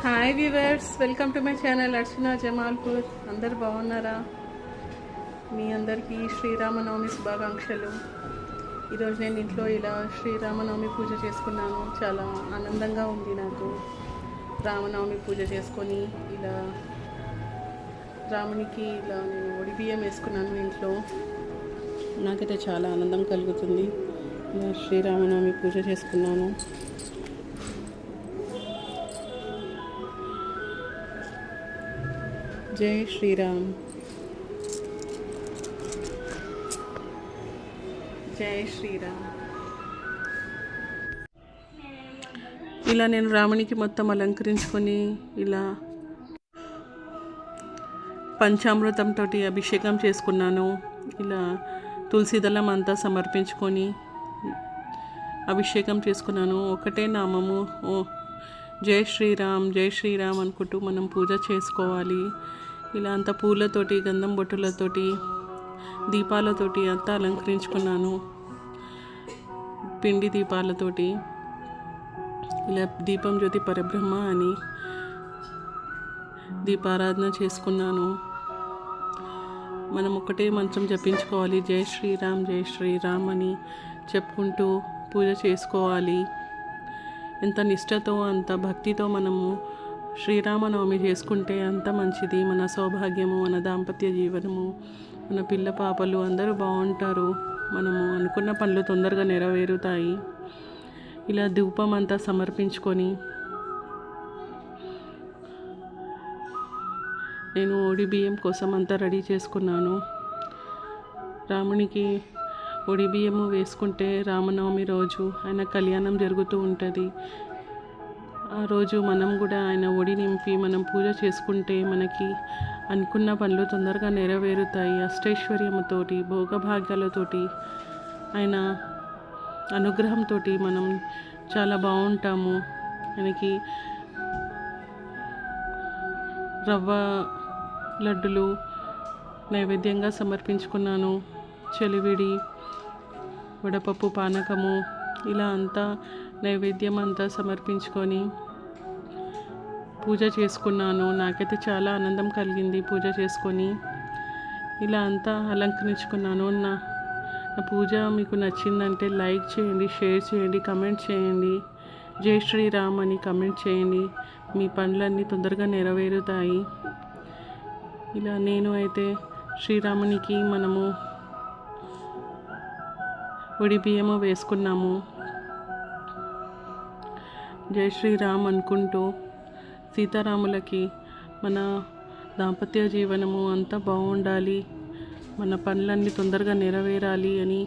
Hi viewers, welcome to my channel Archana Jamalpur. అందరు బాగున్నారా? మీ అందరికీ శ్రీరామనవమి శుభాకాంక్షలు. ఈరోజు నేను ఇంట్లో ఇలా శ్రీరామనవమి పూజ చేసుకున్నాను. చాలా ఆనందంగా ఉంది నాకు. రామనవమి పూజ చేసుకొని ఇలా రామునికి ఇలా నేను ఒడి బియ్యం వేసుకున్నాను ఇంట్లో. నాకైతే చాలా ఆనందం కలుగుతుంది. ఇలా శ్రీరామనవమి పూజ చేసుకున్నాను. జై శ్రీరామ్, జై శ్రీరామ్. ఇలా నేను రామునికి మొత్తం అలంకరించుకొని ఇలా పంచామృతంతో అభిషేకం చేసుకున్నాను. ఇలా తులసి దళం అంతా సమర్పించుకొని అభిషేకం చేసుకున్నాను. ఒకటే నామము, జై శ్రీరామ్ జై శ్రీరామ్ అనుకుంటూ మనం పూజ చేసుకోవాలి. ఇలా అంతా పూలతోటి, గంధం బొట్టులతోటి, దీపాలతోటి అంతా అలంకరించుకున్నాను. పిండి దీపాలతోటి ఇలా దీపం జ్యోతి పరబ్రహ్మ అని దీపారాధన చేసుకున్నాను. మనం ఒకటే మంత్రం జపించుకోవాలి, జై శ్రీరామ్ అని చెప్పుకుంటూ పూజ చేసుకోవాలి. ఎంత నిష్టతో, అంత భక్తితో మనము శ్రీరామనవమి చేసుకుంటే అంత మంచిది. మన సౌభాగ్యము, మన దాంపత్య జీవనము, మన పిల్ల పాపలు అందరూ బాగుంటారు. మనము అనుకున్న పనులు తొందరగా నెరవేరుతాయి. ఇలా ధూపం అంతా సమర్పించుకొని నేను ఒడి బియ్యం కోసం అంతా రెడీ చేసుకున్నాను. రామునికి ఒడి బియ్యము వేసుకుంటే రామనవమి రోజు ఆయన కళ్యాణం జరుగుతూ ఉంటుంది. ఆ రోజు మనం కూడా ఆయన ఒడి నింపి మనం పూజ చేసుకుంటే మనకి అనుకున్న పనులు తొందరగా నెరవేరుతాయి. అష్టైశ్వర్యముతోటి, భోగభాగ్యాలతోటి, ఆయన అనుగ్రహంతో మనం చాలా బాగుంటాము. ఆయనకి రవ్వ లడ్డులు నైవేద్యంగా సమర్పించుకున్నాను. చలివిడి, వడపప్పు, పానకము ఇలా అంతా నైవేద్యం అంతా సమర్పించుకొని పూజ చేసుకున్నాను. నాకైతే చాలా ఆనందం కలిగింది పూజ చేసుకొని. ఇలా అంతా అలంకరించుకున్నాను. నా పూజ మీకు నచ్చిందంటే లైక్ చేయండి, షేర్ చేయండి, కమెంట్ చేయండి. జై శ్రీరామ్ అని కమెంట్ చేయండి. మీ పనులన్నీ తొందరగా నెరవేరుతాయి. ఇలా నేను అయితే శ్రీరామునికి మనము ఒడి బియ్యము వేసుకున్నాము. జై శ్రీరామ్ అనుకుంటూ సీతారాములకి మన దాంపత్య జీవనము అంతా బాగుండాలి, మన పనులన్నీ తొందరగా నెరవేరాలి అని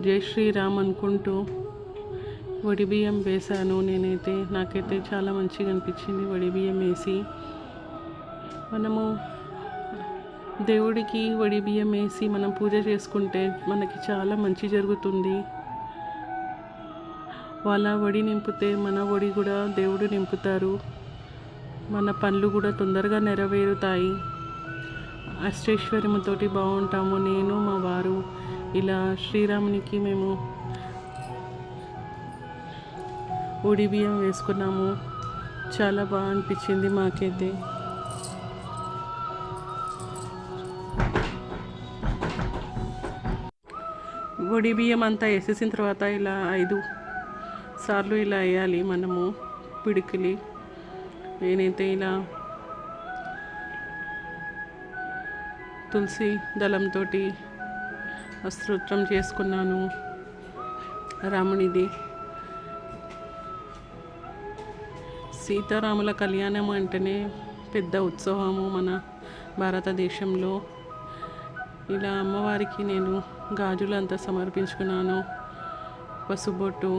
జై శ్రీరామ్ అనుకుంటూ ఒడి బియ్యం వేశాను. నాకైతే చాలా మంచిగా అనిపించింది ఒడి బియ్యం వేసి. మనము దేవుడికి ఒడి బియ్యం వేసి మనం పూజ చేసుకుంటే మనకి చాలా మంచి జరుగుతుంది. వాళ్ళ ఒడి నింపితే మన ఒడి కూడా దేవుడు నింపుతారు. మన పనులు కూడా తొందరగా నెరవేరుతాయి. అష్టైశ్వర్యముతో బాగుంటాము. నేను, మా వారు ఇలా శ్రీరామునికి మేము ఒడి బియ్యం వేసుకున్నాము. చాలా బాగా అనిపించింది మాకైతే. ఒడి బియ్యం అంతా వేసేసిన తర్వాత ఇలా 5 సార్లు ఇలా వేయాలి మనము పిడికిలి. నేనైతే ఇలా తులసి దళంతో స్తోత్రం చేసుకున్నాను రామునిది. సీతారాముల కళ్యాణం అంటేనే పెద్ద ఉత్సవము మన భారతదేశంలో. ఇలా అమ్మవారికి నేను గాజులు అంతా సమర్పించుకున్నాను. పసుబొట్టు,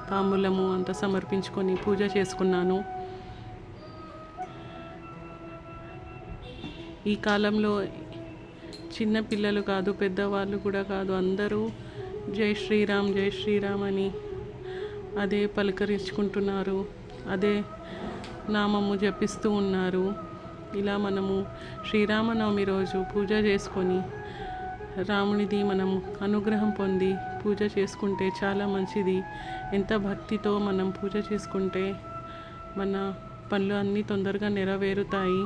తాంబూలము అంతా సమర్పించుకొని పూజ చేసుకున్నాను. ఈ కాలంలో చిన్న పిల్లలు కాదు, పెద్దవాళ్ళు కూడా కాదు, అందరూ జై శ్రీరామ్ అని అదే పలకరించుకుంటున్నారు, అదే నామము జపిస్తూ ఉన్నారు. ఇలా మనము శ్రీరామనవమి రోజు పూజ చేసుకొని రామునిది మనం అనుగ్రహం పొంది పూజ చేసుకుంటే చాలా మంచిది. ఎంత భక్తితో మనం పూజ చేసుకుంటే మన పనులు అన్నీ తొందరగా నెరవేరుతాయి.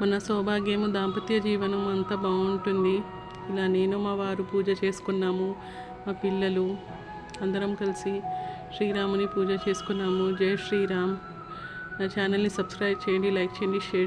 మన సౌభాగ్యము, దాంపత్య జీవనం అంతా బాగుంటుంది. ఇలా నేను మా వారు పూజ చేసుకున్నాము, మా పిల్లలు అందరం కలిసి శ్రీరాముని పూజ చేసుకున్నాము. జై శ్రీరామ్. నా ఛానల్ని సబ్స్క్రైబ్ చేయండి, లైక్ చేయండి, షేర్